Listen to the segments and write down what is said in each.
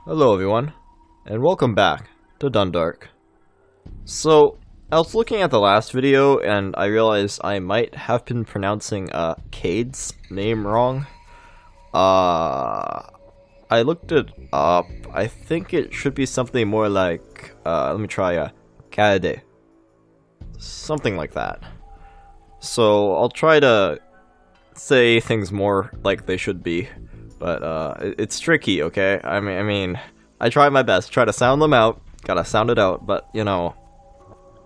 Hello everyone, and welcome back to Dundark. So, I was looking at the last video and I realized I might have been pronouncing Cade's name wrong. I looked it up. I think it should be something more like, let me try, Cade. Something like that. So, I'll try to say things more like they should be. But, it's tricky, okay? I mean, I try my best, try to sound them out, gotta sound it out, but, you know,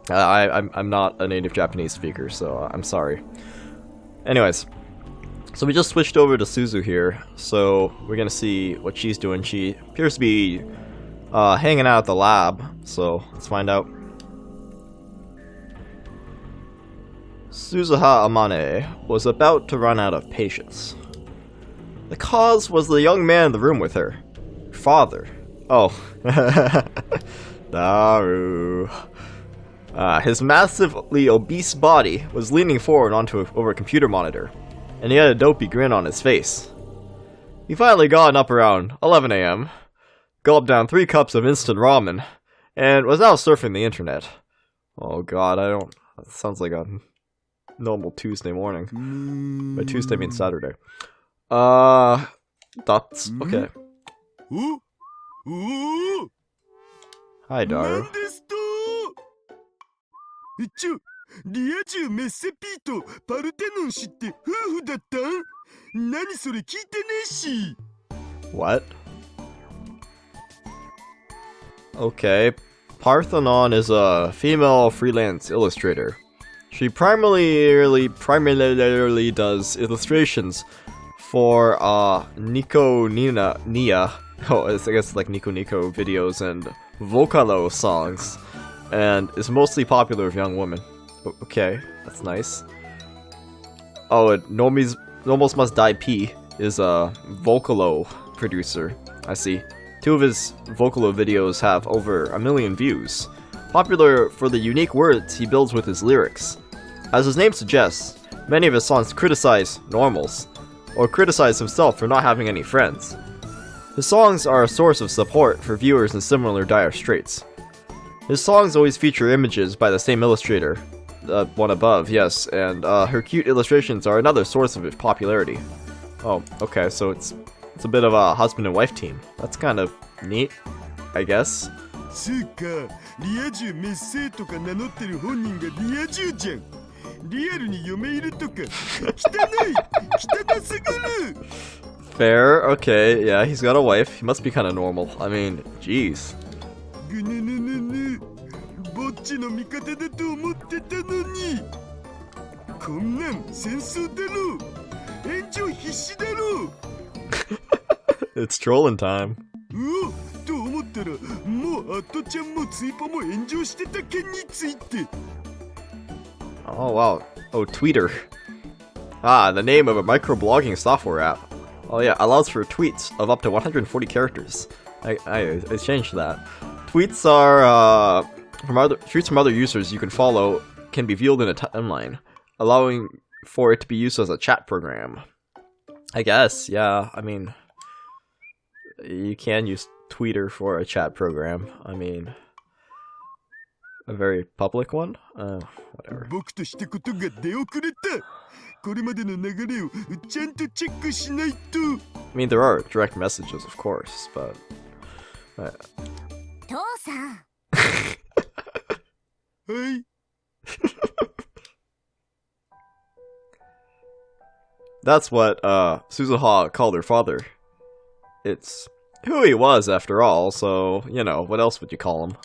I'm not a native Japanese speaker, so I'm sorry. Anyways, so we just switched over to Suzu here, so we're gonna see what she's doing. She appears to be, hanging out at the lab, so let's find out. Suzuha Amane was about to run out of patience. The cause was the young man in the room with her. Her father. Oh. Daru. His massively obese body was leaning forward over a computer monitor, and he had a dopey grin on his face. He finally gotten up around 11 AM, gulped down 3 cups of instant ramen, and was now surfing the internet. Oh god, that sounds like a normal Tuesday morning. By Tuesday means Saturday. That's okay. Hi, Daru. リア充メッセピーとパルテノン氏って夫婦だったん？何それ聞いてねえし。What? Okay. Parthenon is a female freelance illustrator. She primarily does illustrations for Nico Nia. Oh, I guess like Nico Nico videos and Vocalo songs, and is mostly popular with young women. Okay, that's nice. Oh, and Nomos Must Die P is a Vocalo producer. I see. 2 of his Vocalo videos have over 1 million views. Popular for the unique words he builds with his lyrics. As his name suggests, many of his songs criticize normals, or criticize himself for not having any friends. His songs are a source of support for viewers in similar dire straits. His songs always feature images by the same illustrator, one above, yes, and her cute illustrations are another source of his popularity. Oh, okay, so it's a bit of a husband and wife team. That's kind of neat, I guess. つうか、リア充メッセーとか名乗ってる本人がリア充じゃん。リアルに嫁いるとか汚すぎる。 Fair, okay, yeah, he's got a wife. He must be kind of normal. I mean, jeez. ぐぬぬぬぬ、ぼっちの味方だと思ってたのに。こんなん戦争だろ。炎上必至だろ。It's trolling time. うお、と思ったら、もうアットちゃんもツイポも炎上してた件について。 Oh wow. Oh, Tweeter. Ah, the name of a microblogging software app. Oh yeah, allows for tweets of up to 140 characters. I changed that. Tweets are tweets from other users you can follow can be viewed in a timeline, allowing for it to be used as a chat program. I guess, yeah. I mean, you can use Tweeter for a chat program. I mean, a very public one? Whatever. 僕としたことが出遅れた。これまでの流れをちゃんとチェックしないと。I mean, there are direct messages, of course, but... 父さん。はい。That's what, Suzuha called her father. It's who he was, after all, so, you know, what else would you call him?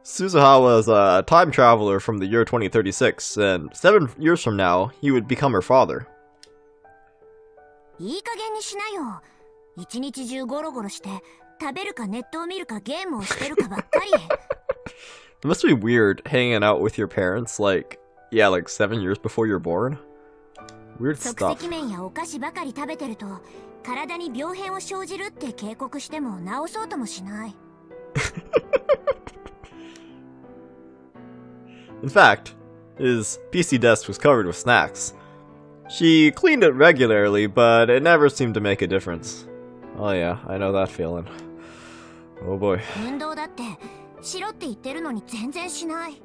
Suzuha was a time traveler from the year 2036, and 7 years from now, he would become her father. いい加減にしなよ。一日中ゴロゴロして、食べるかネットを見るかゲームをしてるかばっかり。It must be weird hanging out with your parents, like, yeah, like 7 years before you're born. Weird stuff. 即席麺やお菓子ばかり食べてると、体に病変を生じるって警告しても治そうともしない。In fact, his PC desk was covered with snacks. She cleaned it regularly, but it never seemed to make a difference. Oh yeah, I know that feeling. Oh boy. 運動だってしろって言ってるのに全然しない。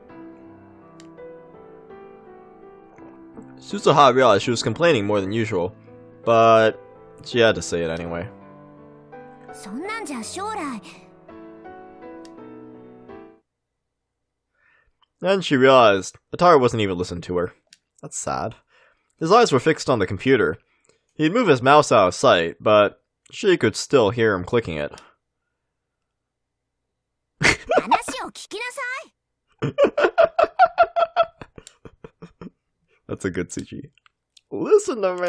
Suzuha realized she was complaining more than usual, but she had to say it anyway. そんなんじゃ将来。 Then she realized Ataru wasn't even listening to her. That's sad. His eyes were fixed on the computer. He'd move his mouse out of sight, but she could still hear him clicking it. 話を聞きなさい。 That's a good CG. Listen to me.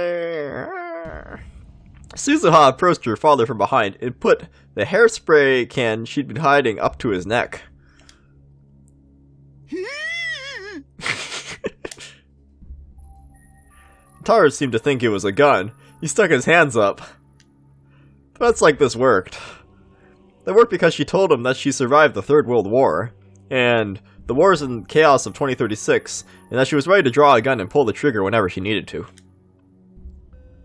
Suzuha approached her father from behind and put the hairspray can she'd been hiding up to his neck. Ataru seemed to think it was a gun. He stuck his hands up. That's like this worked. That worked because she told him that she survived the Third World War, and the wars and chaos of 2036, and that she was ready to draw a gun and pull the trigger whenever she needed to.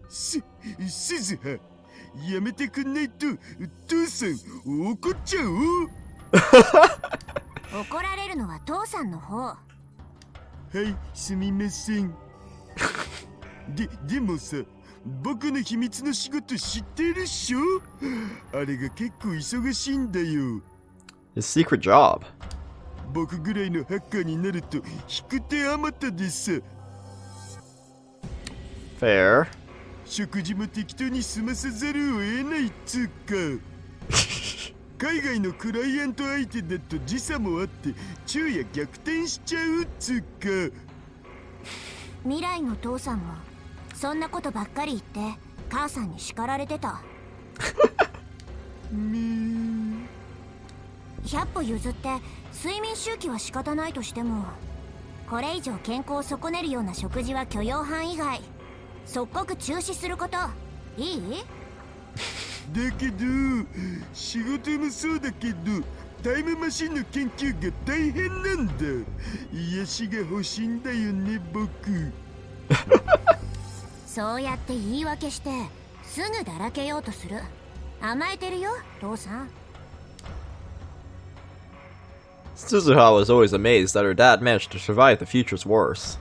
すずは、やめてくんないと、父さん怒っちゃう。怒られるのは父さんの方。はい、すみません。でもさ、僕の秘密の仕事知ってるっしょ？あれが結構忙しいんだよ。His secret job. 僕ぐらいのハッカーになると引く手あまたでさ。Fair. 食事も適当に済ませざるを得ないっつうか。海外のクライアント相手だと時差もあって昼夜逆転しちゃうっつうか。未来の父さんもそんなことばっかり言って母さんに叱られてた。100歩譲って睡眠周期は仕方ないとしても、これ以上健康を損ねるような食事は許容範囲外。即刻中止すること。いい？だけど仕事もそうだけどタイムマシンの研究が大変なんだ。癒しが欲しいんだよね僕。そうやって言い訳してすぐだらけようとする。甘えてるよ父さん。 Suzuha was always amazed that her dad managed to survive the future's wars.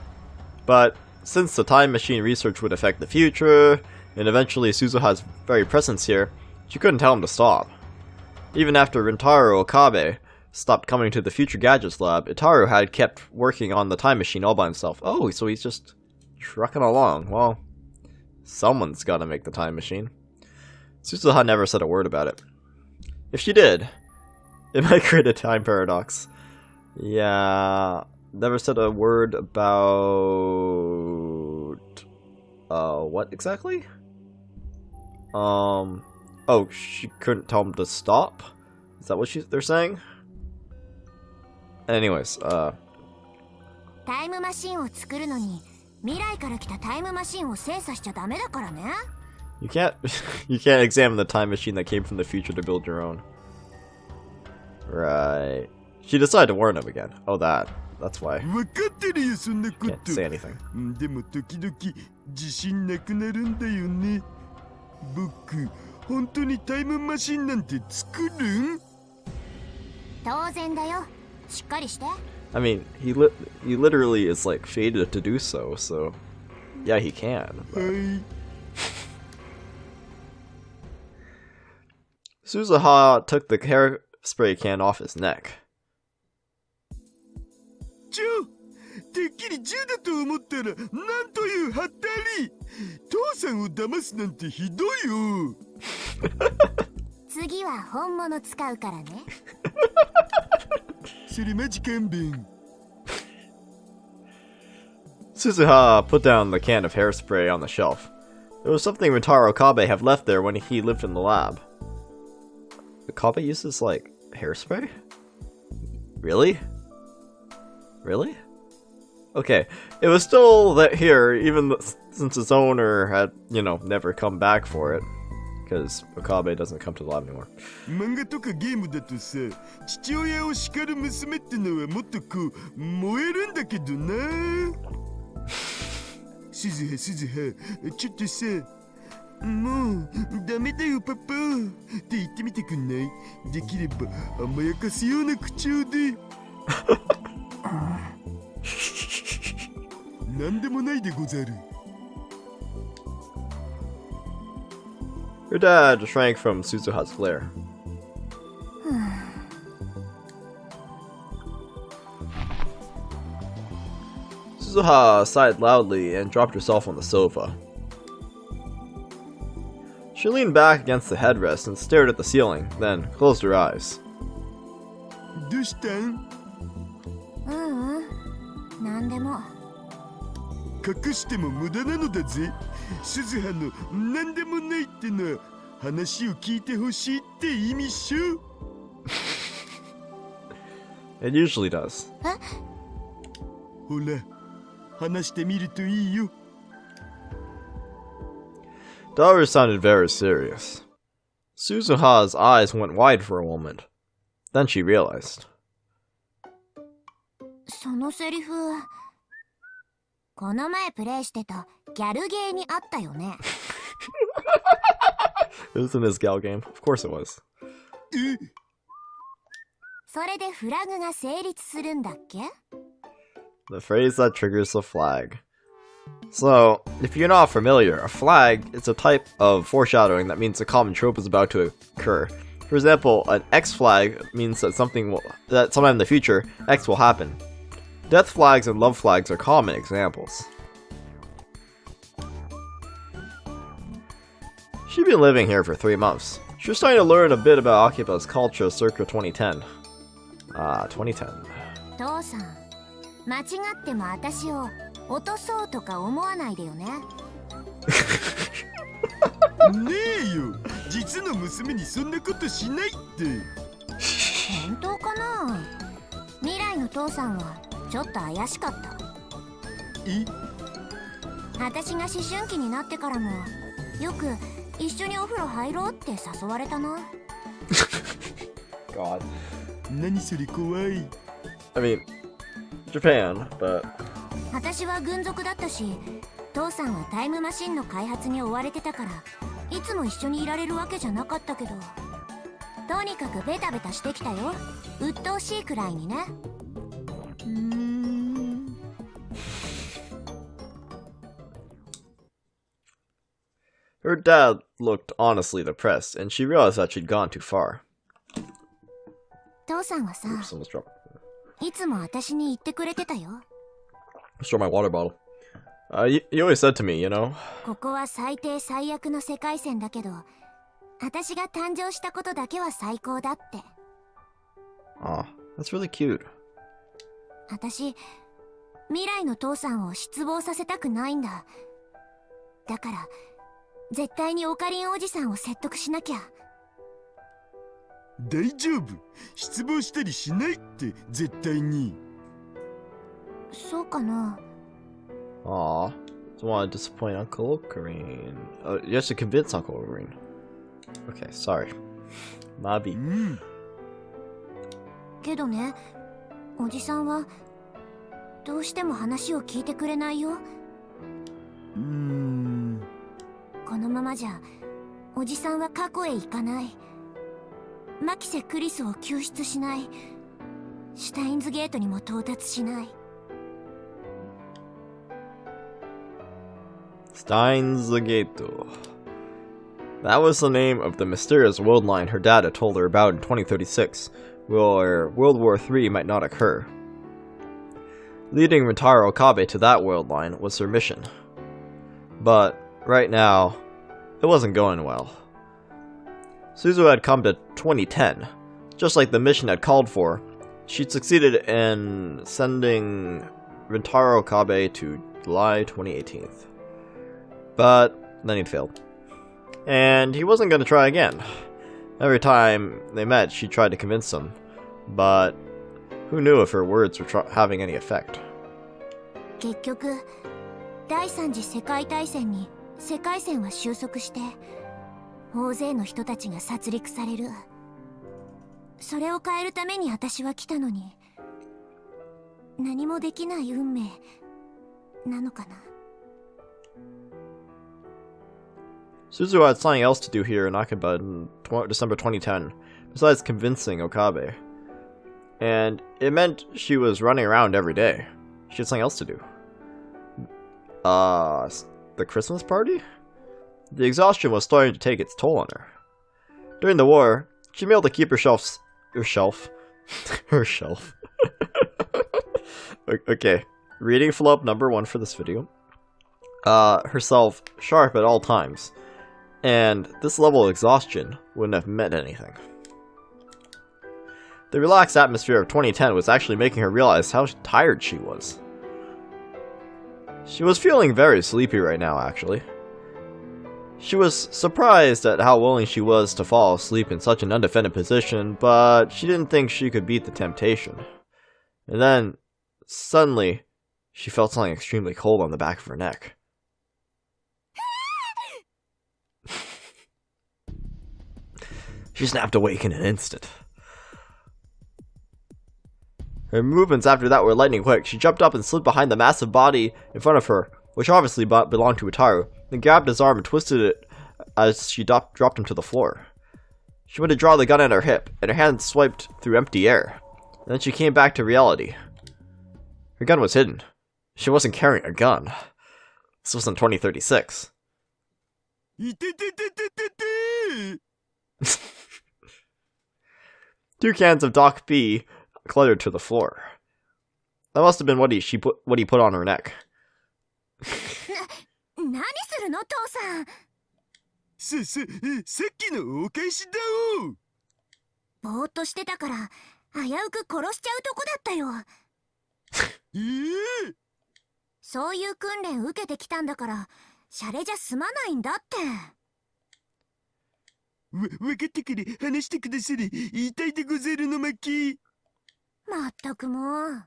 But since the time machine research would affect the future, and eventually Suzuha's very presence here, she couldn't tell him to stop. Even after Rintaro Okabe stopped coming to the Future Gadgets lab, Itaru had kept working on the time machine all by himself. Oh, so he's just trucking along. Well, someone's gotta make the time machine. Suzuha never said a word about it. If she did, it might create a time paradox. Yeah, never said a word about... what exactly? Oh, she couldn't tell him to stop? Is that what they're saying? Anyways, タイムマシンを作るのに未来から来たタイムマシンを精査しちゃダメだからね。you can't examine the time machine that came from the future to build your own. Right. She decided to warn him again. Oh, that's why. 分かってるよそんなこ Can't と。 say anything. でも時々自信なくなるんだよね。僕本当にタイムマシンなんて作るん？当然だよ。しっかりして。I mean, he literally is like fated to do so, so yeah, he can. はい。 Suzuha took the hairspray can off his neck. てっきり銃だと思ったらなんというはったり。父さんを騙すなんてひどいよ。次は本物使うからね。それマジ勘弁。 Suzuha put down the can of hairspray on the shelf. It was something Rintaro Okabe had left there when he lived in the lab. Okabe uses, like, hairspray? Really? Really? Okay, it was still here, even since its owner had, you know, never come back for it. Because Okabe doesn't come to the lab anymore. 漫画とかゲームだとさ、父親を叱る娘ってのはもっとこう燃えるんだけどな。すずは、ちょっとさ、もうダメだよパパって言ってみてくんない？できれば甘やかすような口調で。なんでもないでござる。 Her dad shrank from Suzuha's glare. Suzuha sighed loudly and dropped herself on the sofa. She leaned back against the headrest and stared at the ceiling, then closed her eyes. どうしたん？なんでも。隠しても無駄なのだぜ。鈴葉のなんでもないってのは話を聞いてほしいって意味っしょ。It usually does. ほら、話してみるといいよ。Daru sounded very serious. Suzuha's eyes went wide for a moment. Then she realized. そのセリフ、この前プレイしてたギャルゲーにあったよね。It was in his gal game. Of course it was. それでフラグが成立するんだっけ？ The phrase that triggers the flag. So, if you're not familiar, a flag is a type of foreshadowing that means a common trope is about to occur. For example, an X flag means that sometime in the future, X will happen. Death flags and love flags are common examples. She'd been living here for 3 months. She was starting to learn a bit about Akiba's culture circa 2010. 2010. 父さん、間違っても私を落とそうとか思わないでよね。ねえよ、実の娘にそんなことしないって。本当かな？未来の父さんはちょっと怪しかった。私が思春期になってからもよく一緒にお風呂入ろうって誘われたな。God. 何それ怖い。I mean, Japan, but... 私は軍属だったし、父さんはタイムマシンの開発に追われてたからいつも一緒にいられるわけじゃなかったけど、とにかくベタベタしてきたよ。鬱陶しいくらいにね。Her dad looked honestly depressed, and she realized that she'd gone too far. 父さんはさ、 Someone's dropped. いつも私に言ってくれてたよ。Restore my water bottle. You always said to me, you know. ここは最低最悪の世界線だけど、私が誕生したことだけは最高だって。Aw, that's really cute. 私、未来の父さんを失望させたくないんだ。だから、絶対にオカリンおじさんを説得しなきゃ。大丈夫。失望したりしないって、絶対に。そうかな。Aw, don't want to disappoint Uncle Ocarine. You have to convince Uncle Ocarine. Okay, sorry. Nabi. けどね、おじさんはどうしても話を聞いてくれないよ。このままじゃおじさんは過去へ行かない。マキセ・クリスを救出しない。シュタインズゲートにも到達しない。Steins Gate. That was the name of the mysterious world line her dad had told her about in 2036, where World War III might not occur. Leading Rintaro Okabe to that world line was her mission. But, right now, it wasn't going well. Suzu had come to 2010. Just like the mission had called for, she'd succeeded in sending Rintaro Okabe to July 2018. But then he'd failed. And he wasn't going to try again. Every time they met, she tried to convince him. But who knew if her words were having any effect? 結局、第三次世界大戦に世界線は収束して、大勢の人たちが殺戮される。それを変えるために私は来たのに、何もできない運命なのかな。Suzu had something else to do here in Akiba in December 2010, besides convincing Okabe. And it meant she was running around every day. She had something else to do. The Christmas party? The exhaustion was starting to take its toll on her. During the war, she failed to keep her shelf. Okay, reading flub number 1 for this video. Herself sharp at all times. And this level of exhaustion wouldn't have meant anything. The relaxed atmosphere of 2010 was actually making her realize how tired she was. She was feeling very sleepy right now, actually. She was surprised at how willing she was to fall asleep in such an undefended position, but she didn't think she could beat the temptation. And then, suddenly, she felt something extremely cold on the back of her neck. She snapped awake in an instant. Her movements after that were lightning quick. She jumped up and slid behind the massive body in front of her, which obviously belonged to Utaru, then grabbed his arm and twisted it as she dropped him to the floor. She went to draw the gun at her hip, and her hand swiped through empty air. And then she came back to reality. Her gun was hidden. She wasn't carrying a gun. This was in 2036. Two cans of Doc B cluttered to the floor. That must have been what he put on her neck. 何するの父さん。さっきのお返しだお。ぼーっとしてたから危うく殺しちゃうとこだったよ。そういう訓練受けてきたんだからシャレじゃ済まないんだって。わかったから話してくださり。言いたいでござるの巻。まったくもう。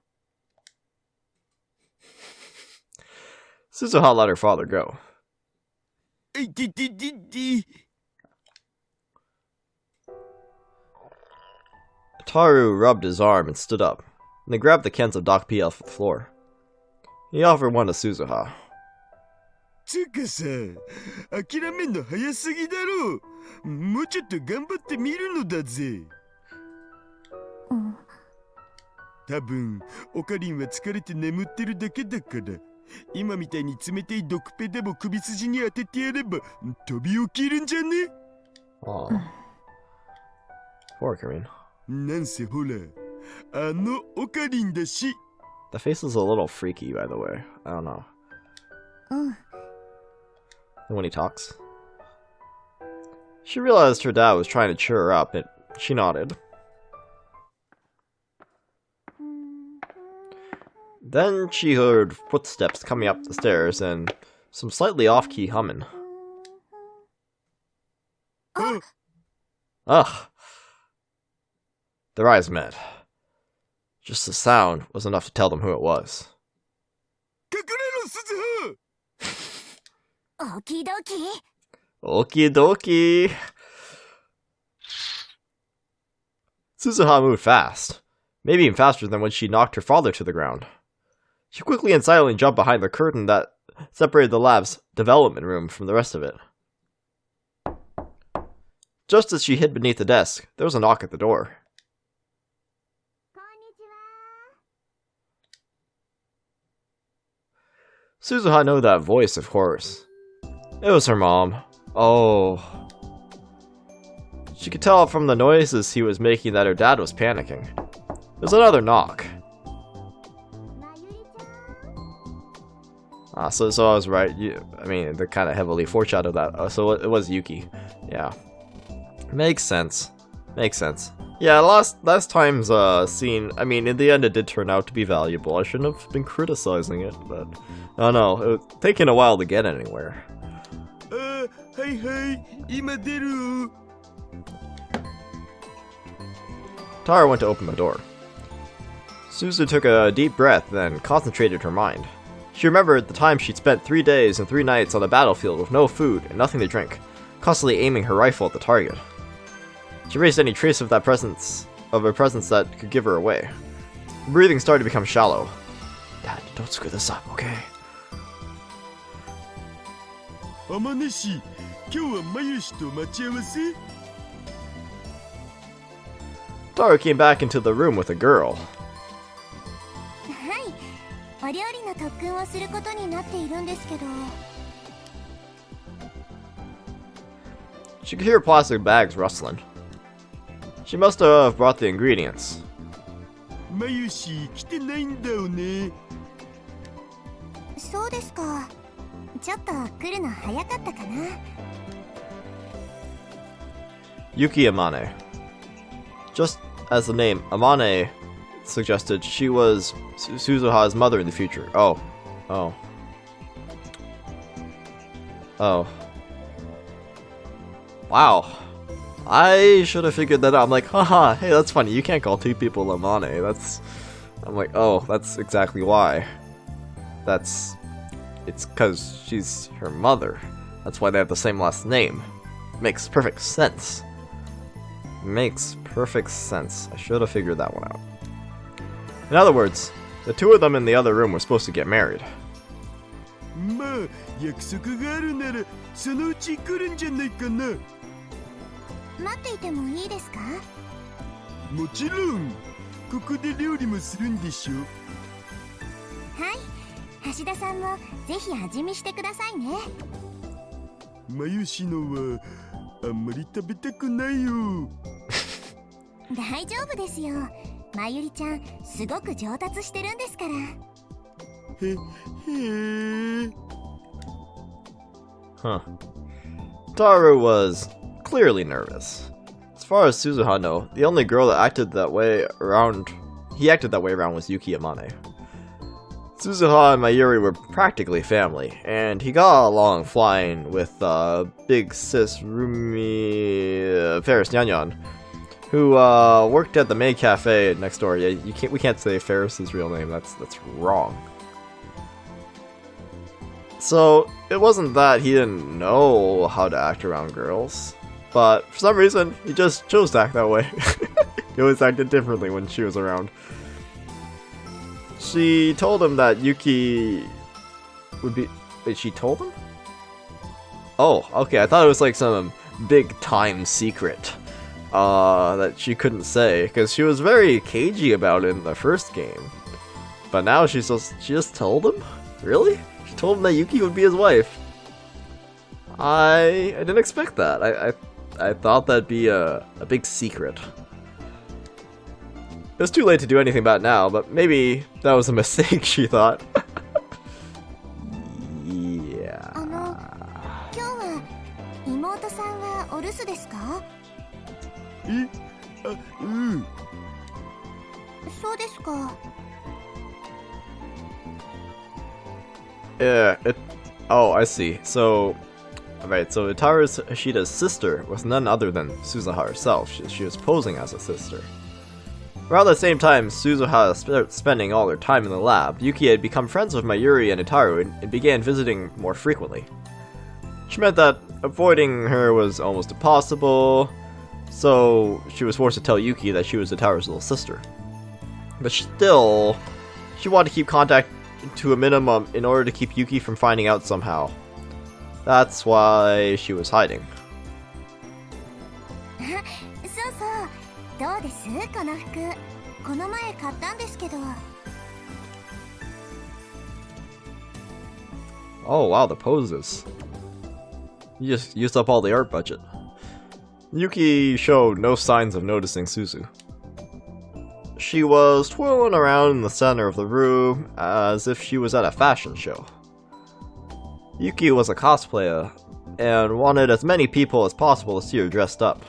Suzuha let her father go. Taru rubbed his arm and stood up, and then grabbed the cans of Doc P off the floor. He offered one to Suzuha. つうかさ、諦めんの早すぎだろう。もうちょっと頑張ってみるのだぜ。多分、オカリンは疲れて眠ってるだけだから。今みたいに冷たいドクペでも首筋に当ててやれば飛び起きるんじゃね？Poor Karin. なんせほら、あのオカリンだし。The face is a little freaky, by the way. I don't know. And when he talks. She realized her dad was trying to cheer her up, and she nodded. Then she heard footsteps coming up the stairs and some slightly off-key humming. Ugh. Their eyes met. Just the sound was enough to tell them who it was. Okie dokie. Okie dokie. Suzuha moved fast. Maybe even faster than when she knocked her father to the ground. She quickly and silently jumped behind the curtain that separated the lab's development room from the rest of it. Just as she hid beneath the desk, there was a knock at the door. Suzuha knew that voice, of course. It was her mom. Oh. She could tell from the noises he was making that her dad was panicking. There's another knock. So I was right. I mean, they kind of heavily foreshadowed that. So it was Yuki. Yeah. Makes sense. Makes sense. Yeah, last time's scene, I mean, in the end it did turn out to be valuable. I shouldn't have been criticizing it, but... I don't know, it was taking a while to get anywhere. Hi, imaderu. Tara went to open the door. Suzu took a deep breath, then concentrated her mind. She remembered the time she'd spent 3 days and 3 nights on the battlefield with no food and nothing to drink, constantly aiming her rifle at the target. She erased any trace of a presence that could give her away. Her breathing started to become shallow. Dad, don't screw this up, okay? 天音氏、今日はまゆしと待ち合わせ Daru came back into the room with a girl. はい、お料理の特訓をすることになっているんですけど。 She could hear plastic bags rustling. She must have brought the ingredients. まゆし来てないんだよね。そうですか。ちょっと来るの早かったかな。 Yuki Amane. Just as the name Amane suggested, she was Suzuha's mother in the future. Oh. Wow. I should have figured that out. I'm like, haha, hey, that's funny. You can't call two people Amane. I'm like, oh, that's exactly why. It's because she's her mother. That's why they have the same last name. Makes perfect sense. Makes perfect sense. I should have figured that one out. In other words, the two of them in the other room were supposed to get married. まあ約束があるならそのうち来るんじゃないかな。待っていてもいいですか？もちろん。ここで料理もするんでしょ。はい、橋田さんもぜひ味見してくださいね。まゆしのはあんまり食べたくないよ。大丈夫ですよ。まゆりちゃんすごく上達してるんですから。へへ。Huh. Daru was clearly nervous. As far as Suzuha know, the only girl that acted that way around was Yuki Amane. Suzuha and Mayuri were practically family, and he got along fine with big sis Rumi Ferris Nyanyan, who worked at the maid cafe next door. Yeah, we can't say Ferris's real name. That's wrong. So it wasn't that he didn't know how to act around girls, but for some reason he just chose to act that way. He always acted differently when she was around. She told him that Yuki would be... Wait, she told him? Oh, okay, I thought it was like some big time secret that she couldn't say, because she was very cagey about it in the first game. But now she just told him? Really? She told him that Yuki would be his wife. I didn't expect that. I thought that'd be a big secret. It was too late to do anything about it now, but maybe that was a mistake, she thought. Yeah. 今日は妹さんはお留守ですか？え、あ、うん。そうですか。Yeah, oh, I see. So, alright, so Itaru Hashida's sister was none other than Suzuha herself. She was posing as a sister. Around the same time Suzuha started spending all her time in the lab, Yuki had become friends with Mayuri and Itaru and began visiting more frequently. Which meant that avoiding her was almost impossible, so she was forced to tell Yuki that she was Itaru's little sister. But still, she wanted to keep contact to a minimum in order to keep Yuki from finding out somehow. That's why she was hiding. そうそう。どうですこの服。この前買ったんですけど。Oh wow, the poses. You just used up all the art budget. Yuki showed no signs of noticing Suzu. She was twirling around in the center of the room as if she was at a fashion show. Yuki was a cosplayer and wanted as many people as possible to see her dressed up.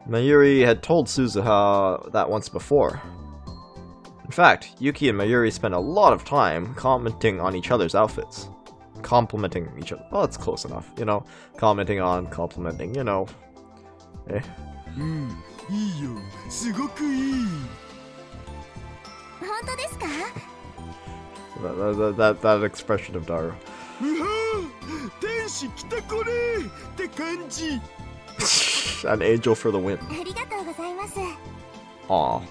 Mayuri had told Suzuha that once before. In fact, Yuki and Mayuri spent a lot of time commenting on each other's outfits. Complimenting each other. Oh, that's close enough. You know, commenting on, complimenting, you know. Eh. いいよ。すごくいい。本当ですか？ That expression of Daru. うは天使来たこれって感じ。An angel for the win. ありがとうございます。Aw.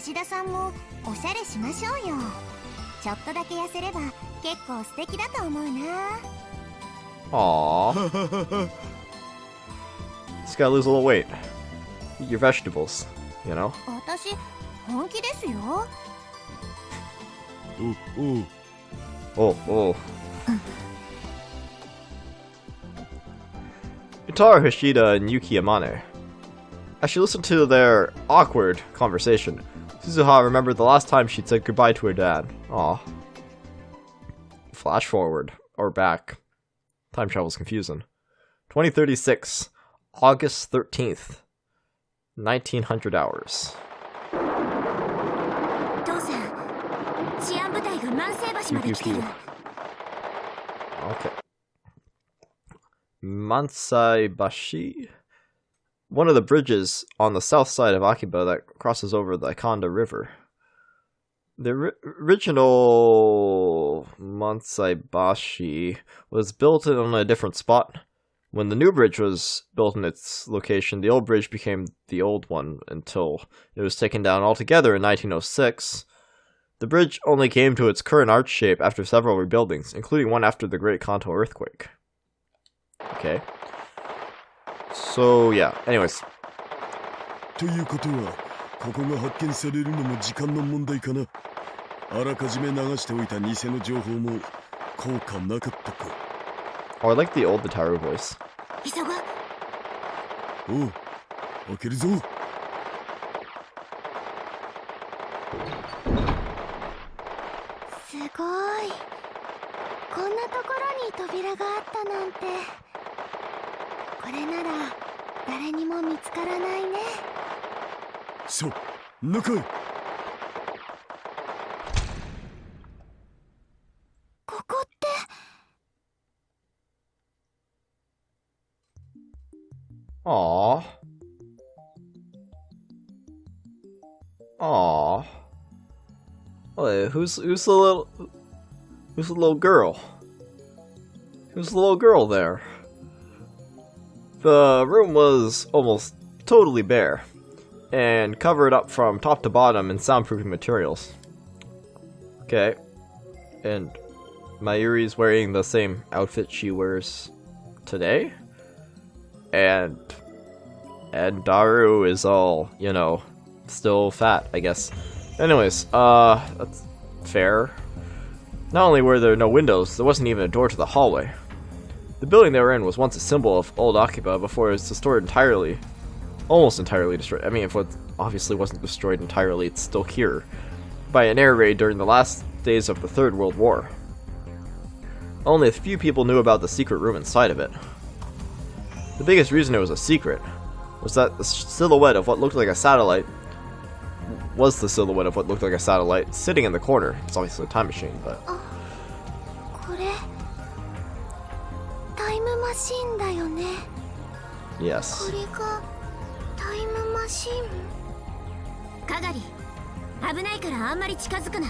橋田さんもおしゃれしましょうよ。ちょっとだけ痩せれば結構素敵だと思うな。Aww. Just gotta lose a little weight. Eat your vegetables, you know? 私本気ですよ。おう Oh. Utaro Hishida and Yuki Amane. As she listened to their awkward conversation, Suzuha remembered the last time she'd said goodbye to her dad. Aw. Flash forward. Or back. Time travel's confusing. 2036. August 13th. 1900 hours. 父さん、治安部隊が万世橋まで来てる。Okay. Mansai-bashi? One of the bridges on the south side of Akiba that crosses over the Ikonda River. The original Mansai-bashi was built on a different spot. When the new bridge was built in its location, the old bridge became the old one until it was taken down altogether in 1906. The bridge only came to its current arch shape after several rebuildings, including one after the Great Kanto earthquake. Okay. So, yeah. Anyways. ということは、ここが発見されるのも時間の問題かな。あらかじめ流しておいた偽の情報も効果なかったか。Oh, I like the old Daru voice. 急ごう。おう、開けるぞ。すごい。こんなところに扉があったなんて。これなら誰にも見つからないね。さあ、中へ。ここって。Aww. Aww. Wait, who's the little girl? Who's the little girl there? The room was almost totally bare, and covered up from top to bottom in soundproofing materials. Okay. And Mayuri's wearing the same outfit she wears today? And Daru is all, you know, still fat, I guess. Anyways, that's fair. Not only were there no windows, there wasn't even a door to the hallway. The building they were in was once a symbol of old Akiba before it was destroyed entirely. Almost entirely destroyed. I mean, if it obviously wasn't destroyed entirely, it's still here. By an air raid during the last days of the Third World War. Only a few people knew about the secret room inside of it. The biggest reason it was a secret was that the silhouette of what looked like a satellite was the silhouette of what looked like a satellite sitting in the corner. It's obviously a time machine, but... これタイムマシンだよね。 Yes. これがタイムマシン。かがり、危ないからあんまり近づくな。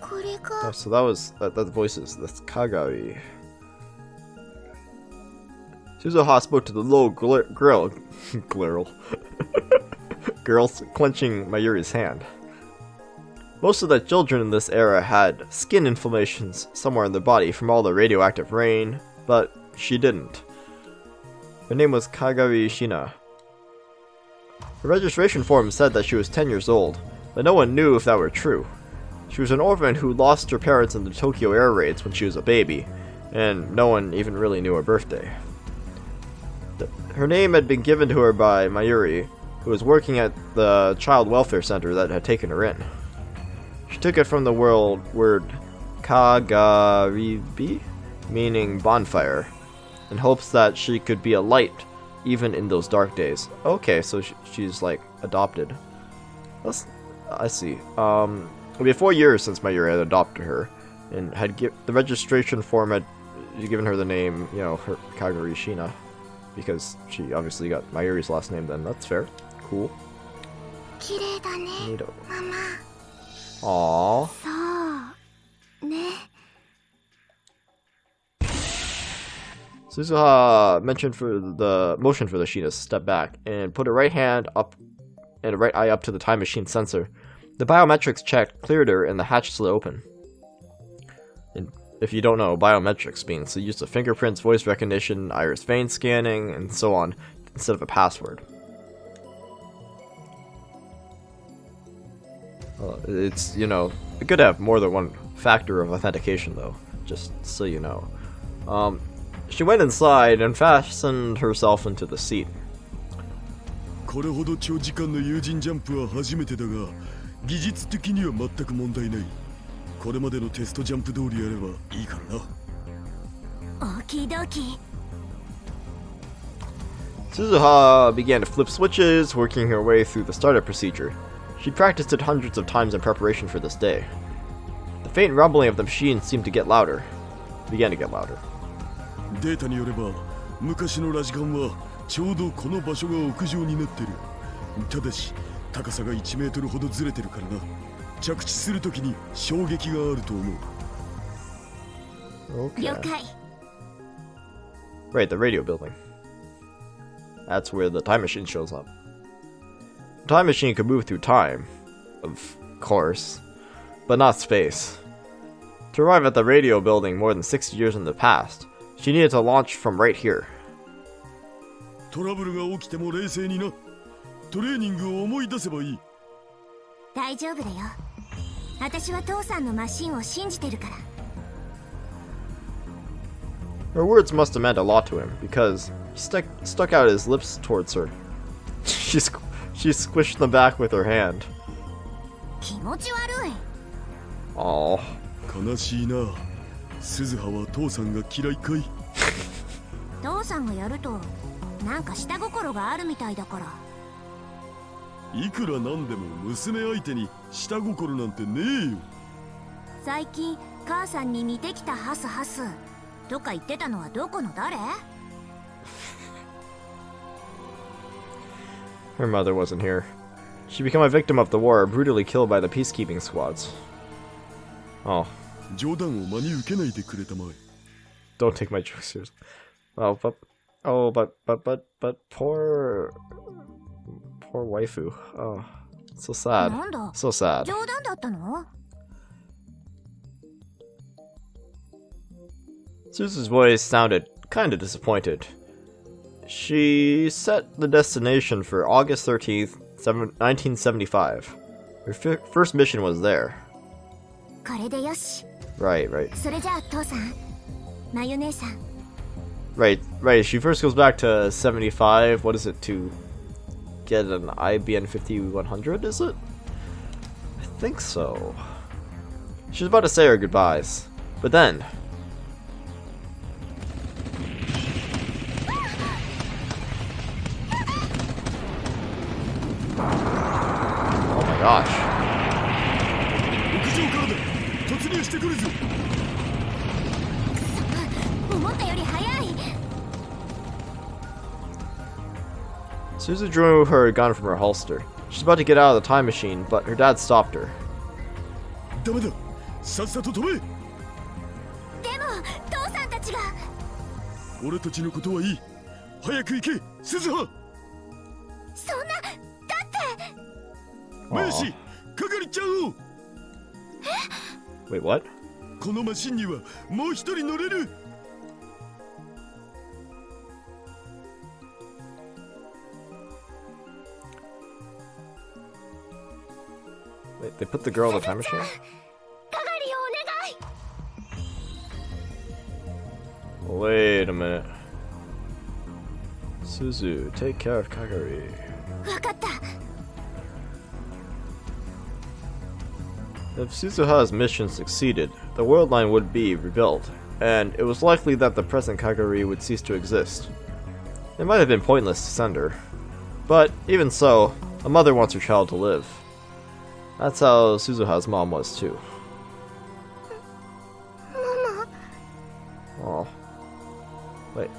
これが。So that was that voices. That's Kagari. Suzuha spoke to the little girl clenching Mayuri's hand. Most of the children in this era had skin inflammations somewhere in their body from all the radioactive rain, but she didn't. Her name was Kagari Shina. Her registration form said that she was 10 years old, but no one knew if that were true. She was an orphan who lost her parents in the Tokyo air raids when she was a baby, and no one even really knew her birthday. Her name had been given to her by Mayuri, who was working at the child welfare center that had taken her in. She took it from the word Kagaribi, meaning bonfire, in hopes that she could be a light even in those dark days. Okay, so she's like adopted. I see. It'll be 4 years since Mayuri had adopted her, and had the registration form had given her the name, you know, her Kagari Shina, because she obviously got Mayuri's last name. Then that's fair. Cool. Neato. Aww. そうね。 Suzuha motioned for the Shina to step back and put her right hand up and her right eye up to the time machine sensor. The biometrics check cleared her and the hatch slid open. And if you don't know, biometrics means the use of fingerprints, voice recognition, iris vein scanning, and so on, instead of a password. It's, you know, it could have more than one factor of authentication though, just so you know. She went inside and fastened herself into the seat. これほど長時間の有人ジャンプは初めてだが、技術的には全く問題ない。これまでのテストジャンプ通りやればいいからな。オーキードーキー。Suzuha began to flip switches, working her way through the startup procedure. She practiced it hundreds of times in preparation for this day. The faint rumbling of the machine seemed to get louder. Began to get louder. データによれば、昔のラジカンはちょうどこの場所が屋上になってる。ただし、高さが1メートルほどずれてるからな。着地するときに衝撃があると思う。Okay. 了解。Right, the radio building. That's where the time machine shows up. The time machine could move through time, of course, but not space. To arrive at the radio building more than 60 years in the past, she needed to launch from right here. トラブルが起きても冷静にな。トレーニングを思い出せばいい。大丈夫だよ。私は父さんのマシンを信じてるから。Her words must have meant a lot to him, because he stuck out his lips towards her. She squished them back with her hand. 気持ち悪い。Aww. 悲しいな。鈴葉は父さんが嫌いかい。父さんがやるとなんか下心があるみたいだから。いくらなんでも娘相手に下心なんてねえよ。最近母さんに似てきたハスハスとか言ってたのはどこの誰？ Her mother wasn't here. She became a victim of the war, brutally killed by the peacekeeping squads. Oh. 冗談を真に受けないでくれたまえ。Don't take my jokes seriously. But poor waifu. Oh, so sad. なんだ？ So sad. 冗談だったの？ Suzu's voice sounded kinda disappointed. She set the destination for August 13th, 1975. Her first mission was there. これでよし。 Right. それじゃあ父さん、まゆ姉さん。Right. She first goes back to 75. What is it, to get an IBN 5100, is it? I think so. She's about to say her goodbyes. But then... Oh my gosh. 屋上からだ。突入してくるぞ。思ったより早い。 Suzu drew her gun from her holster. She's about to get out of the time machine, but her dad stopped her. ダメだ。さっさと飛べ。でも父さんたちが。俺たちのことはいい。早く行け、鈴葉。そんな、だって。マヤシ、係ちゃんを。Wait, what? このマシンにはもう一人乗れる。Wait, they put the girl in the time machine? 係をお願い。 Wait a minute. Suzu, take care of Kagari. わかった。 If Suzuha's mission succeeded, the world line would be rebuilt, and it was likely that the present Kagari would cease to exist. It might have been pointless to send her. But, even so, a mother wants her child to live. That's how Suzuha's mom was too. Mama. Oh. Wait.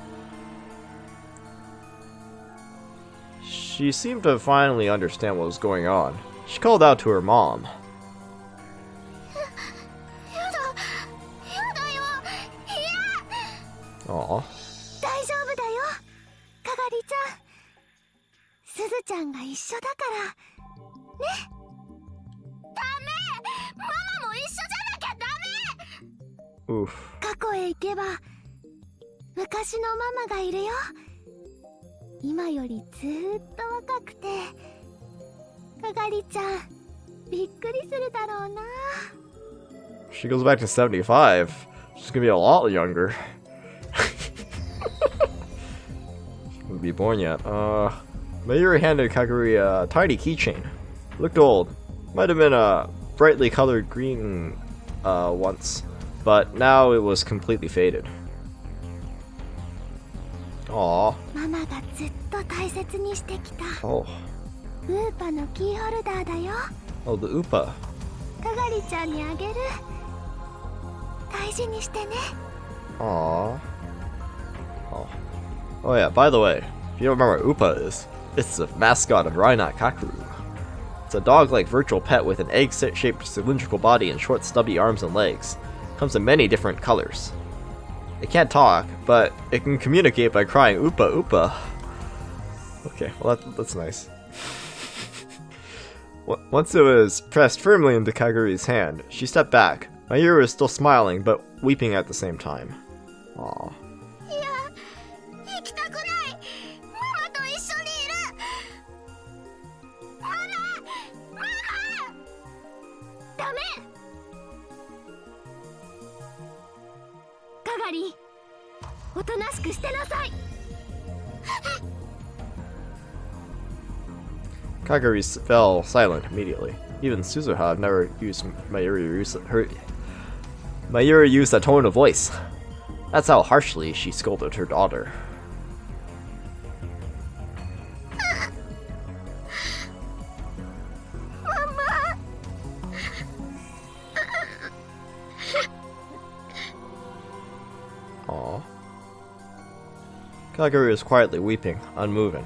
She seemed to finally understand what was going on. She called out to her mom. やだよ。Aw. 大丈夫だよ。係ちゃん。すずちゃんが一緒だから。ね。ダメ。ママも一緒じゃなきゃダメ。 Oof. 去へ行けば昔のママがいるよ。今よりずーっと若くて、かがりちゃんびっくりするだろうな。 She goes back to 75. She's gonna be a lot younger. Wouldn't be born yet. Mayuri handed Kaguri a tiny keychain. Looked old. Might have been a brightly colored green once, but now it was completely faded. Aww. ママがずっと大切にしてきた Oh. ウーパのキーホルダーだよ。 Oh, the Upa. かがりちゃんにあげる。大事にしてね。 Aww. Oh. Oh yeah, by the way, if you don't remember what Upa is, it's the mascot of Reinat Kakuru. It's a dog-like virtual pet with an egg-shaped cylindrical body and short stubby arms and legs. Comes in many different colors. It can't talk, but it can communicate by crying Upa Upa. Okay, well that's nice. Once it was pressed firmly into Kaguri's hand, she stepped back. Mayuri was still smiling, but weeping at the same time. Aww. いや、行きたくない。ママと一緒にいる。ママ、ママ。ダメ。かがり、おとなしくしてなさい。Kaguri fell silent immediately. Even Suzuha never used Mayuri used that tone of voice. That's how harshly she scolded her daughter. Aww. Kaguri is quietly weeping, unmoving.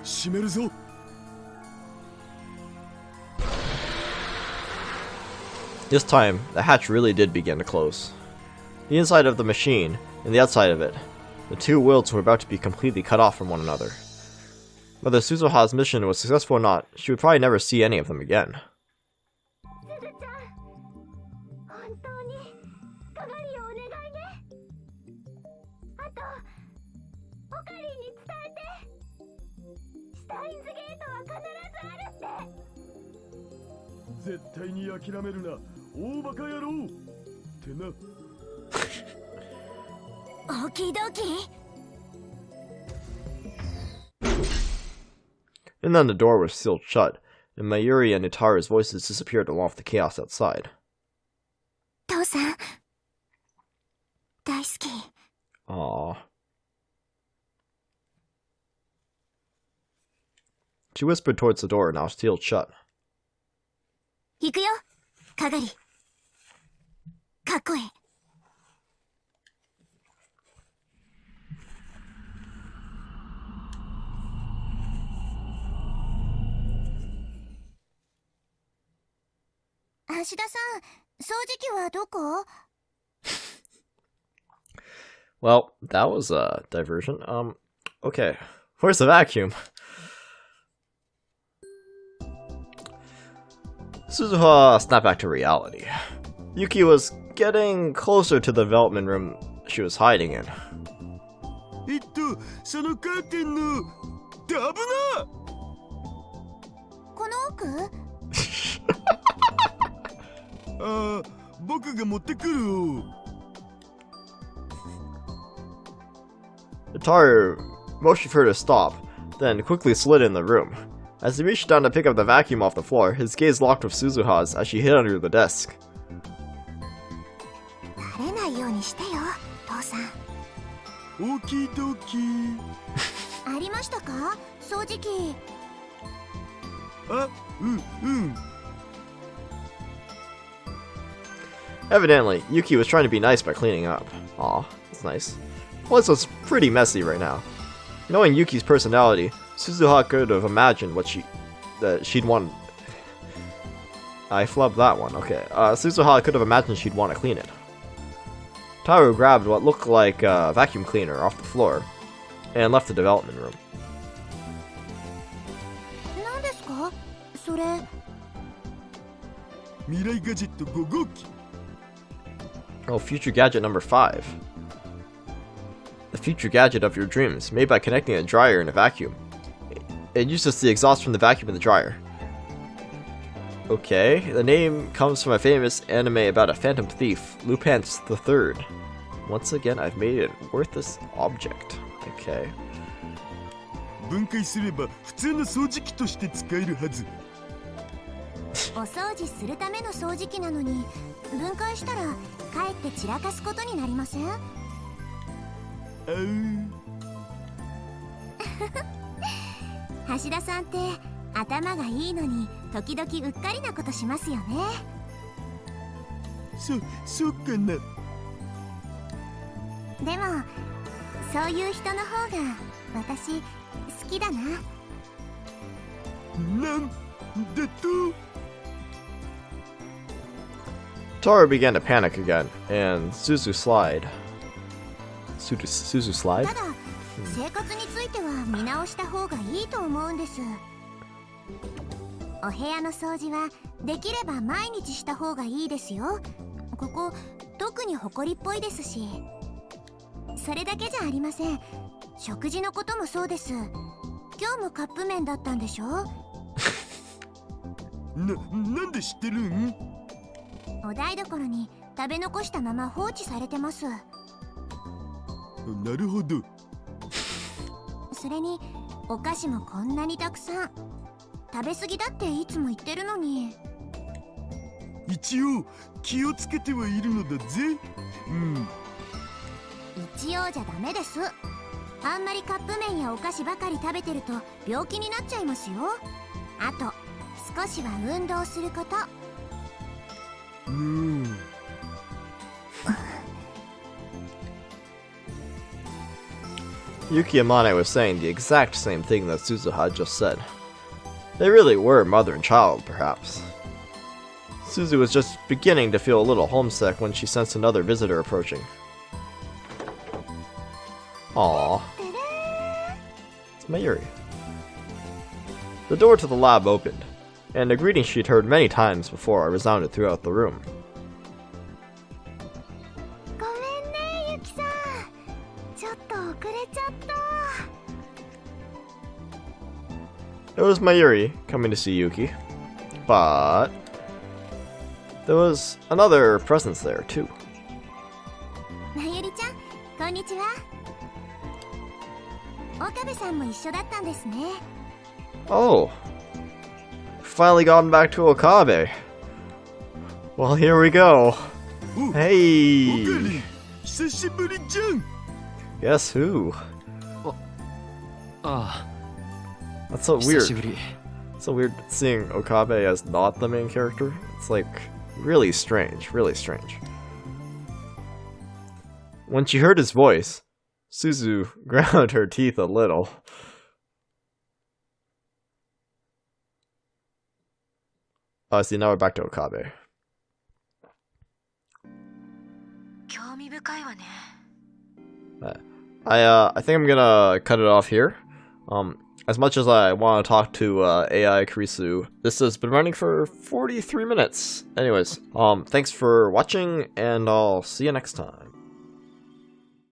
閉めるぞ。 This time, the hatch really did begin to close. The inside of the machine, and the outside of it, the two worlds were about to be completely cut off from one another. Whether Suzuha's mission was successful or not, she would probably never see any of them again. すずちゃん、本当にかがりをお願いね。あと、オカリンに伝えて。シュタインズゲートは必ずあるって。絶対に諦めるな、大バカ野郎ってな。オキドキ。 And then the door was sealed shut, and Mayuri and Utaru's voices disappeared along with the chaos outside. 父さん、大好き。 Aww. She whispered towards the door, now sealed shut. 行くよ、かがり。かっこいい。橋田さん、掃除機はどこ？ Well, that was a diversion. Okay. Where's the vacuum? Suzuha snapped back to reality. Yuki was getting closer to the development room she was hiding in. そのカーテンのダブな。この奥？ああ、僕が持ってくるよ。Utaru motioned for her to stop, then quickly slid in the room. As he reached down to pick up the vacuum off the floor, his gaze locked with Suzuha's as she hid under the desk. 慣れないようにしてよ、父さん。オキドキ。ありましたか、掃除機。あ、うん。 Evidently, Yuki was trying to be nice by cleaning up. Aw, that's nice. Well, this was pretty messy right now. Knowing Yuki's personality, Suzuha could have imagined that she'd want. I flubbed that one. Okay, Suzuha could have imagined she'd want to clean it. Taru grabbed what looked like a vacuum cleaner off the floor and left the development room. 何ですか、それ。未来ガジェット5号機。Oh, future gadget number 5. The future gadget of your dreams, made by connecting a dryer in a vacuum. It uses the exhaust from the vacuum in the dryer. Okay, the name comes from a famous anime about a phantom thief, Lupin's the Third. Once again, I've made it a worthless object. Okay. 分解すれば普通の掃除機として使えるはず。お掃除するための掃除機なのに分解したらかえって散らかすことになりません？橋田さんって頭がいいのに時々うっかりなことしますよね。そうかな。でもそういう人の方が私好きだな。なんだとDaru began to panic again, and Suzu slide. Suzu slide? ただ生活については見直した方がいいと思うんです。お部屋の掃除はできれば毎日した方がいいですよ。ここ特に埃っぽいですし。それだけじゃありません。食事のこともそうです。今日もカップ麺だったんでしょ？なんで知ってるん？お台所に食べ残したまま放置されてます。なるほど。それにお菓子もこんなにたくさん。食べ過ぎだっていつも言ってるのに。一応気をつけてはいるのだぜ。一応じゃダメです。あんまりカップ麺やお菓子ばかり食べてると病気になっちゃいますよ。あと少しは運動すること。Yuki and Mane was saying the exact same thing that Suzu had just said. They really were mother and child, perhaps. Suzu was just beginning to feel a little homesick when she sensed another visitor approaching. Aww. It's Mayuri. The door to the lab opened, and a greeting she'd heard many times before resounded throughout the room. It was Mayuri coming to see Yuki, but there was another presence there too. Mayuri-chan, konnichiwa. Okabe-sanも一緒だったんですね。Oh, finally gotten back to Okabe. Well, here we go. Hey. 久しぶりじゃん。 Guess who? That's so weird. It's so weird seeing Okabe as not the main character. It's like really strange, really strange. When she heard his voice, Suzu ground her teeth a little. See, now we're back to Okabe. I think I'm gonna cut it off here. As much as I want to talk to AI Kurisu, this has been running for 43 minutes. Anyways, thanks for watching, and I'll see you next time.